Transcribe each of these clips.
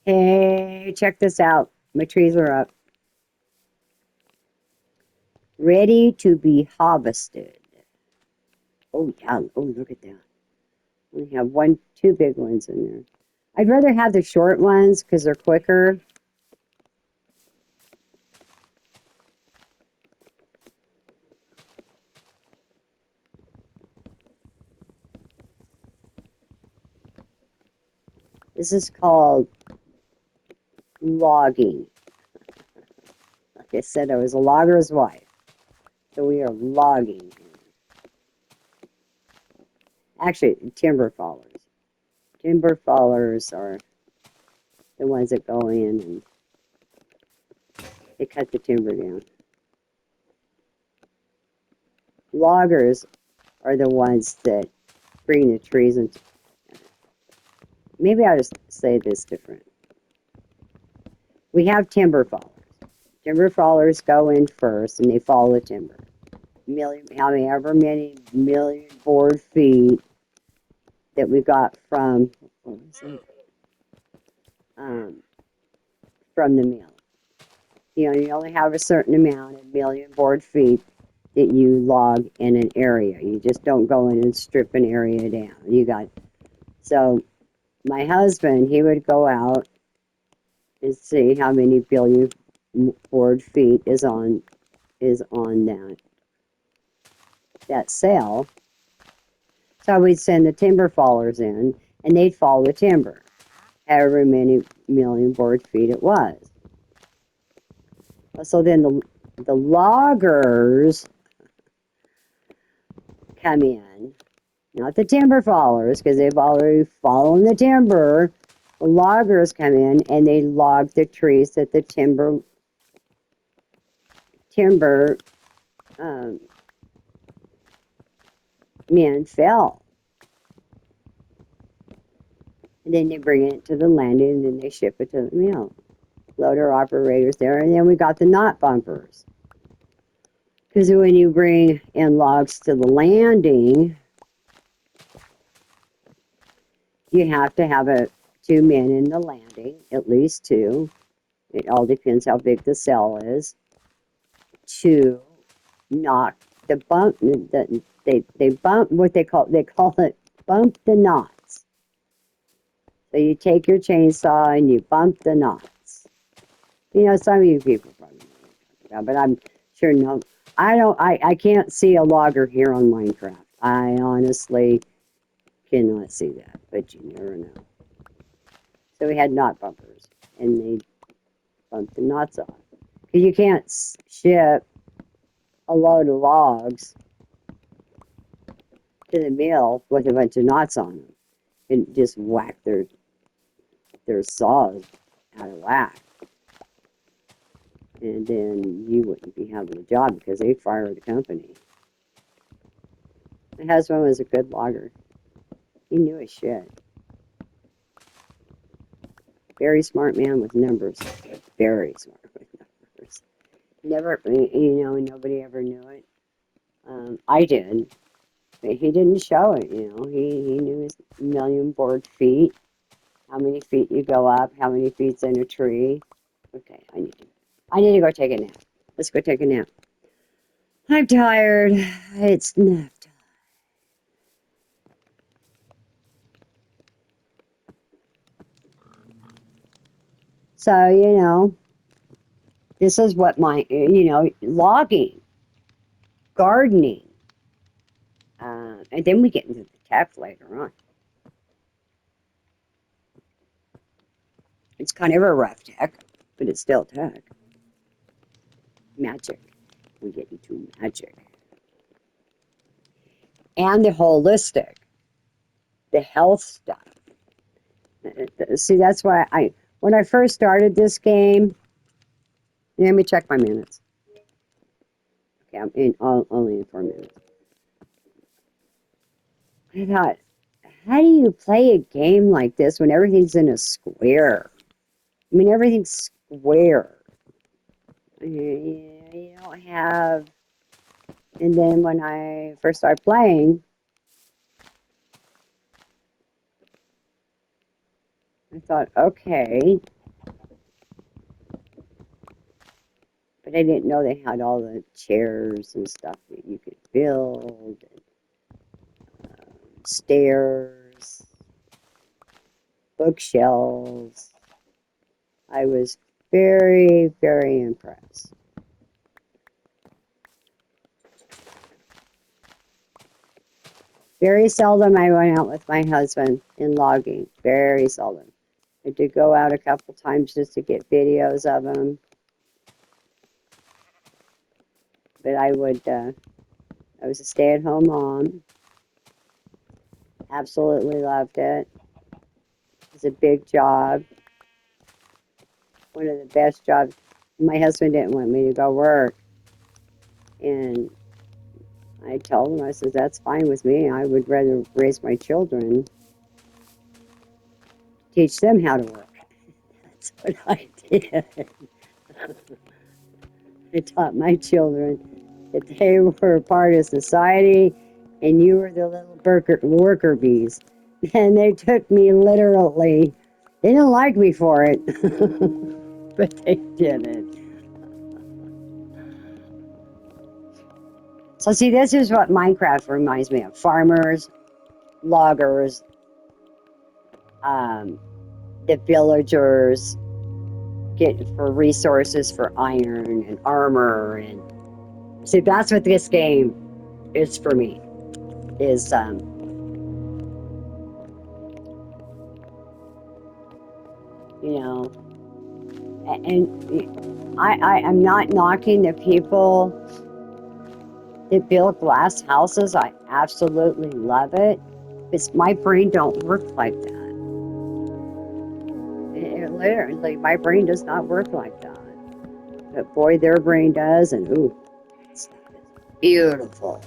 Hey, check this out. My trees are up, ready to be harvested. Oh yeah. Oh, look at that. We have two big ones in there. I'd rather have the short ones because they're quicker. This is called logging. Like I said, I was a logger's wife, so we are logging. Actually, timber fallers. Timber fallers are the ones that go in and they cut the timber down. Loggers are the ones that bring the trees and maybe I'll just say this different. We have timber fallers. Timber fallers go in first and they fall the timber. However many million board feet that we got um, from the mill. You know, you only have a certain amount of million board feet that you log in an area. You just don't go in and strip an area down. So my husband, he would go out and see how many billion board feet is on that sale. So we'd send the timber fallers in, and they'd fall the timber, however many million board feet it was. So then the loggers come in, not the timber fallers, because they've already fallen the timber. The loggers come in and they log the trees that the timber um, men fell. And then they bring it to the landing and then they ship it to the mill. Loader operators there. And then we got the knot bumpers. Because when you bring in logs to the landing, you have to have two men in the landing, at least two. It all depends how big the cell is. To knock the bump. They bump what they call it bump the knots. So you take your chainsaw and you bump the knots. You know, some of you people probably know what I'm talking about, but I'm sure no. I can't see a logger here on Minecraft. I honestly cannot see that, but you never know. So we had knot bumpers, and they bumped the knots off. Because you can't ship a load of logs to the mill with a bunch of knots on them and just whack their saws out of whack. And then you wouldn't be having a job because they fired the company. My husband was a good logger. He knew his shit. Very smart man with numbers. Very smart with numbers. Never, nobody ever knew it. I did, but he didn't show it. He knew his million board feet, how many feet you go up, how many feet's in a tree. Okay, I need to go take a nap. Let's go take a nap. I'm tired. It's nap time. So, this is what logging, gardening, and then we get into the tech later on. It's kind of a rough tech, but it's still tech. Magic. We get into magic. And the holistic, the health stuff. See, that's why when I first started this game, let me check my minutes. Okay, only in 4 minutes. I thought, how do you play a game like this when everything's in a square? I mean, everything's square. You don't have. And then when I first started playing, I thought, okay, but I didn't know they had all the chairs and stuff that you could build, and stairs, bookshelves. I was very, very impressed. Very seldom I went out with my husband in logging. Very seldom. I did go out a couple times just to get videos of him, but I was a stay-at-home mom. Absolutely loved it. It was a big job. One of the best jobs. My husband didn't want me to go work, and I told him, I said, that's fine with me. I would rather raise my children, teach them how to work. That's what I did. I taught my children that they were a part of society and you were the little worker bees. And they took me literally. They didn't like me for it, but they did it. So, see, this is what Minecraft reminds me of: farmers, loggers, um, the villagers get for resources for iron and armor. And see, that's what this game is for me. Is you know, and I am not knocking the people that build glass houses. I absolutely love it. It's my brain don't work like that. It literally, my brain does not work like that. But boy, their brain does, and ooh, it's beautiful.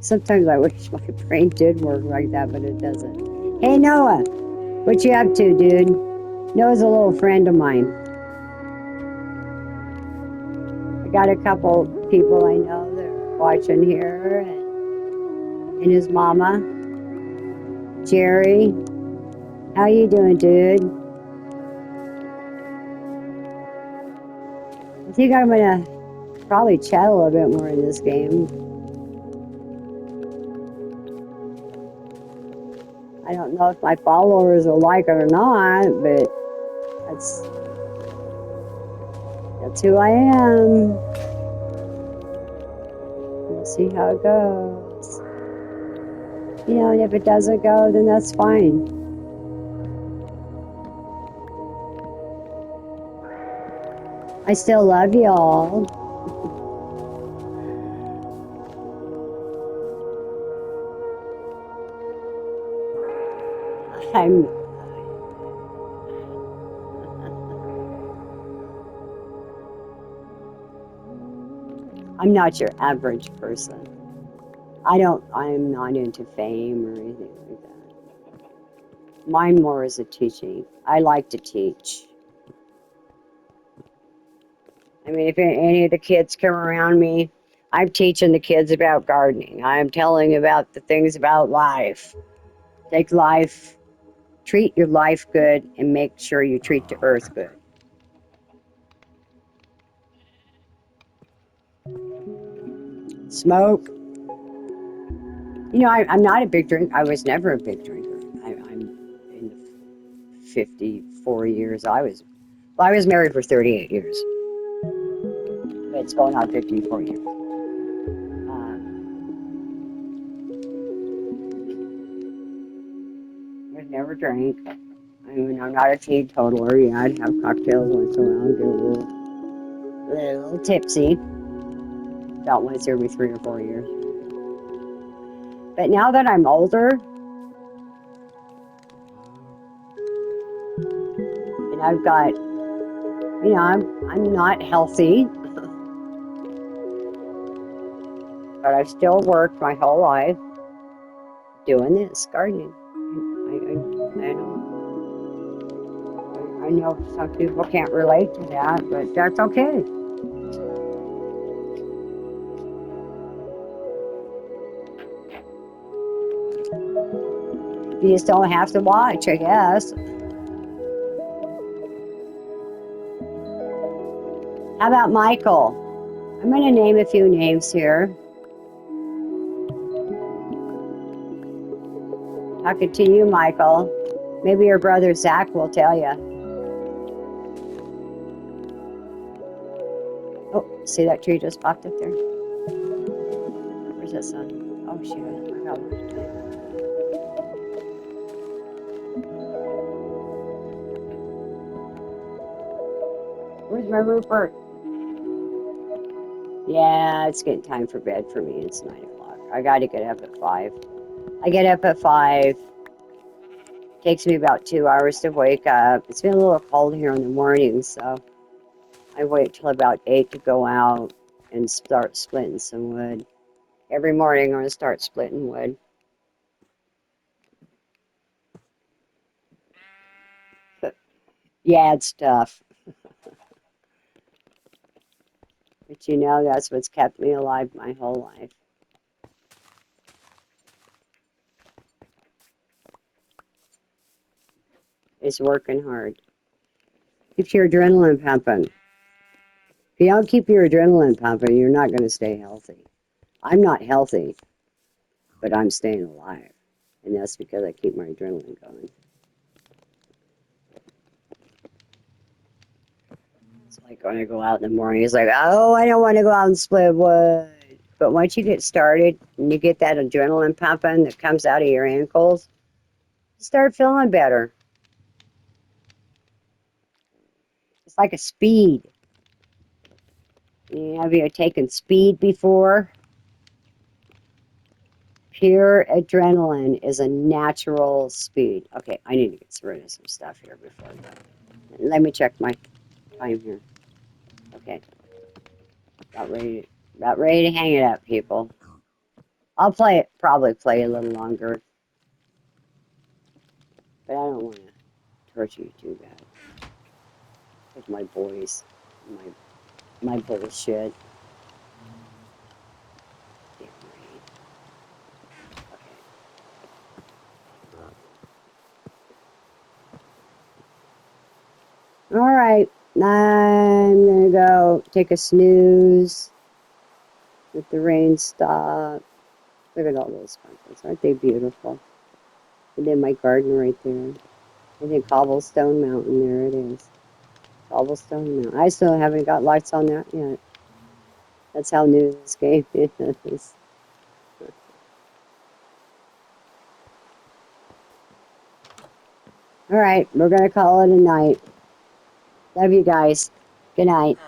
Sometimes I wish my brain did work like that, but it doesn't. Hey Noah, what you up to, dude? Noah's a little friend of mine. I got a couple people I know that are watching here, and his mama, Jerry. How you doing, dude? I think I'm gonna probably chat a little bit more in this game. I don't know if my followers will like it or not, but that's that's who I am. We'll see how it goes. You know, and if it doesn't go, then that's fine. I still love y'all. I'm I'm not your average person. I'm not into fame or anything like that. Mine more is a teaching. I like to teach. I mean, if any of the kids come around me, I'm teaching the kids about gardening. I'm telling about the things about life. Take life, treat your life good, and make sure you treat the earth good. Smoke. You know, I'm not a big drinker. I was never a big drinker. I'm in the 54 years I was married for 38 years. It's going on 54 years. I never drank. I mean, I'm not a teetotaler. Yeah, I'd have cocktails once in a while, get a little tipsy. About once every 3 or 4 years. But now that I'm older and I've got, I'm not healthy, but I've still worked my whole life doing this gardening. I know some people can't relate to that, but that's okay. You just don't have to watch, I guess. How about Michael? I'm going to name a few names here. Talking to you, Michael. Maybe your brother Zach will tell you. Oh, see that tree just popped up there? Where's that sun? Oh, shoot. I got one. Where's my Rupert? Yeah, it's getting time for bed for me. It's 9 o'clock. I got to get up at 5. I get up at 5. Takes me about 2 hours to wake up. It's been a little cold here in the morning, so I wait till about 8 to go out and start splitting some wood. Every morning I'm going to start splitting wood. But yeah, it's tough. But you know, that's what's kept me alive my whole life. Is working hard. Keeps your adrenaline pumping. If you don't keep your adrenaline pumping, you're not going to stay healthy. I'm not healthy, but I'm staying alive. And that's because I keep my adrenaline going. It's like when I go out in the morning, it's like, oh, I don't want to go out and split wood. But once you get started and you get that adrenaline pumping that comes out of your ankles, you start feeling better. It's like a speed. Have you taken speed before? Pure adrenaline is a natural speed. Okay, I need to get rid of some stuff here before I go. Let me check my time here. Okay, about ready to hang it up, people. I'll probably play a little longer, but I don't want to torture you too bad with my voice, my bullshit. Damn right. Okay. All right, I'm gonna go take a snooze. Let the rain stop. Look at all those sparkles. Aren't they beautiful? And then my garden right there. And then Cobblestone Mountain. There it is. Cobblestone Mountain. I still haven't got lights on that yet. That's how new this game is. All right, we're going to call it a night. Love you guys. Good night.